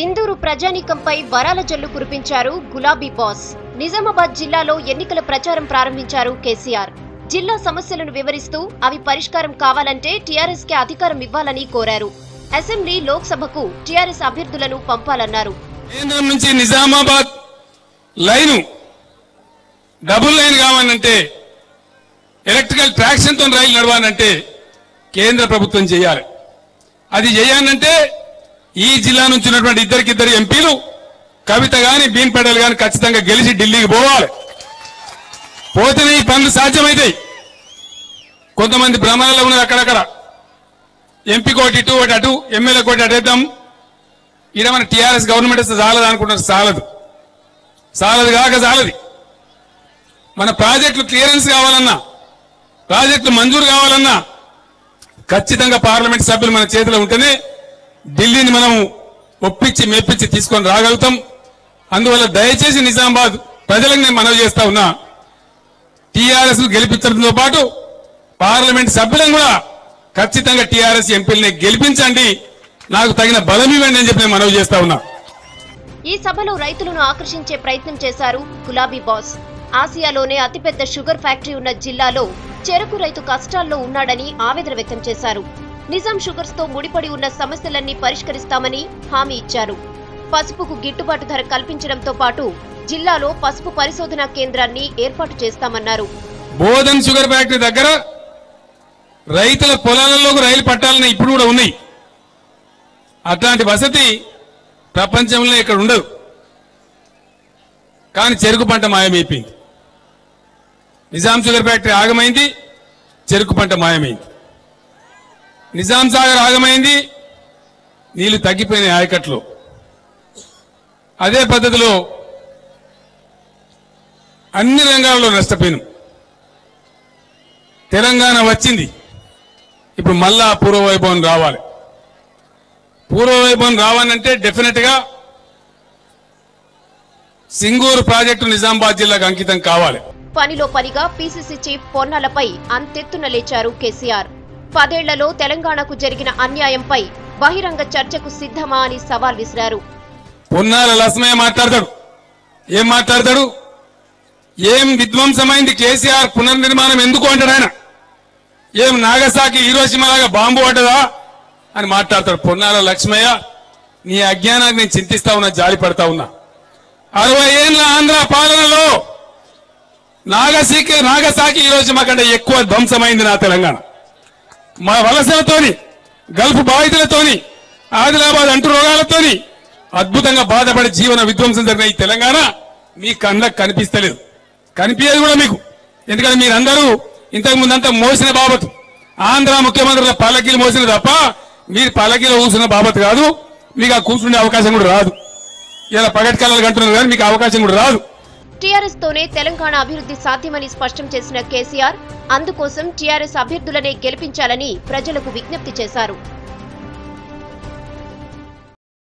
ఇందూరు ప్రజానీకంపై వరాల జల్లు కురిపించారు గులాబీ బాస్. నిజామాబాద్ జిల్లాలో ఎన్నికల ప్రచారం ప్రారంభించారు కేసీఆర్. జిల్లా సమస్యలను వివరిస్తూ అవి పరిష్కారం కావాలంటే టీఆర్ఎస్ కే అధికారం ఇవ్వాలని కోరారు. అసెంబ్లీ, లోక్సభకు టీఆర్ఎస్ అభ్యర్థులను పంపాలన్నారు. కేంద్రం నుంచి నిజామాబాద్ లైన్ డబుల్ లైన్ కావాలంటే, ఎలక్ట్రికల్ ట్రాక్షన్ తో రైలు నడవాలంటే కేంద్ర ప్రభుత్వం చేయాలి. అది చేయాలంటే ఈ జిల్లా నుంచి ఉన్నటువంటి ఇద్దరికిద్దరు ఎంపీలు కవిత గాని, బీన్ పటేల్ గాని ఖచ్చితంగా గెలిచి ఢిల్లీకి పోవాలి. పోతేనే ఈ పనులు సాధ్యమైతాయి. కొంతమంది భ్రమణలో ఉన్నది అక్కడక్కడ, ఎంపీ కోటి ఇటు ఒకటి అటు, ఎమ్మెల్యే కోటి అటేద్దాం, ఈడ మన టీఆర్ఎస్ గవర్నమెంట్ వస్తే చాలదు అనుకుంటారు. చాలదు కాక చాలది. మన ప్రాజెక్టులు క్లియరెన్స్ కావాలన్నా, ప్రాజెక్టులు మంజూరు కావాలన్నా ఖచ్చితంగా పార్లమెంట్ సభ్యులు మన చేతిలో ఉంటేనే ఢిల్లీని మనం ఒప్పించి మెప్పించి తీసుకొని రాగలుగుతాం. అందువల్ల దయచేసి నిజామాబాద్ ప్రజలకు నేను మనవి చేస్తా ఉన్నా, టీఆర్ఎస్ గెలిపించడంతో పాటు పార్లమెంట్ సభ్యులను కూడా ఖచ్చితంగా టీఆర్ఎస్ ఎంపీలని గెలిపించండి, నాకు తగిన బలం ఇవ్వండి అని చెప్పి నేను మనవి చేస్తా ఉన్నా. ఈ సభలో రైతులను ఆకర్షించే ప్రయత్నం చేశారు గులాబీ బాస్. ఆసియాలోనే అతిపెద్ద షుగర్ ఫ్యాక్టరీ ఉన్న జిల్లాలో చెరకు రైతు కష్టాల్లో ఉన్నాడని ఆవేదన వ్యక్తం చేశారు. నిజాం షుగర్స్ తో ముడిపడి ఉన్న సమస్యలన్నీ పరిష్కరిస్తామని హామీ ఇచ్చారు. పసుపుకు గిట్టుబాటు ధర కల్పించడంతో పాటు జిల్లాలో పసుపు పరిశోధనా కేంద్రాన్ని ఏర్పాటు చేస్తామన్నారు. బోధన్ షుగర్ ఫ్యాక్టరీ దగ్గర రైతుల పొలాలలోకి రైలు పట్టాలని ఇప్పుడు కూడా ఉన్నాయి. అట్లాంటి వసతి ప్రపంచంలో ఇక్కడ ఉండదు. కానీ చెరుకు పంట మాయమైపోయింది. నిజాం షుగర్ ఫ్యాక్టరీ ఆగమైంది, చెరుకు పంట మాయమైంది. నిజాం సాగర్ ఆగమైంది, నీళ్లు తగ్గిపోయినాయి ఆయకట్లో. అదే పద్ధతిలో అన్ని రంగాల్లో నష్టపోయినాం. తెలంగాణ వచ్చింది, ఇప్పుడు మళ్ళా పూర్వవైభవం రావాలి. పూర్వవైభవం రావాలంటే డెఫినెట్ గా సింగూరు ప్రాజెక్టు నిజామాబాద్ జిల్లాకు అంకితం కావాలి. పనిలో పనిగా పీసీసీ చీఫ్ పొన్నాలపై అంతెత్తున లేచారు కేసీఆర్. 10 ఏళ్లలో తెలంగాణకు జరిగిన అన్యాయంపై బహిరంగ చర్చకు సిద్ధమా అని సవాల్ విసిరారు. పొన్నాల లక్ష్మయ్య మాట్లాడతాడు, ఏం మాట్లాడతాడు? ఏం విధ్వంసమైంది కేసీఆర్, పునర్నిర్మాణం ఎందుకు అంటాడు ఆయన? ఏం నాగసాకి, హీరోషిమాలాగా బాంబు పడ్డదా అని మాట్లాడతాడు. పొన్నాల లక్ష్మయ్య, నీ అజ్ఞానాన్ని నేను చింతిస్తా ఉన్నా, జాలి పడతా ఉన్నా. 60 ఏళ్ల ఆంధ్ర పాలనలో నాగసాకి హీరోషిమా కంటే ఎక్కువ ధ్వంసమైంది నా తెలంగాణ. మా వలసలతోని, గల్ఫ్ బాధితులతోని, ఆదిలాబాద్ అంటు రోగాలతోని అద్భుతంగా బాధపడి జీవన విధ్వంసం జరిగిన ఈ తెలంగాణ మీ కళ్ళకు కనిపిస్తలేదు. కనిపించేది కూడా మీకు. ఎందుకంటే మీరందరూ ఇంతకు ముందంతా మోసిన బాబతు, ఆంధ్ర ముఖ్యమంత్రుల పల్లకీలు మోసిన తప్ప మీరు పల్లకీలో కూర్చున్న బాబతు కాదు. మీకు ఆ కూర్చుండే అవకాశం కూడా రాదు. ఇలా పగటికల్లాలు కంటున్నారు కానీ మీకు అవకాశం కూడా రాదు. టీఆర్ఎస్ తోనే తెలంగాణ అభివృద్ధి సాధ్యమని స్పష్టం చేసిన కేసీఆర్ అందుకోసం టీఆర్ఎస్ అభ్యర్థులనే గెలిపించాలని ప్రజలకు విజ్ఞప్తి చేశారు.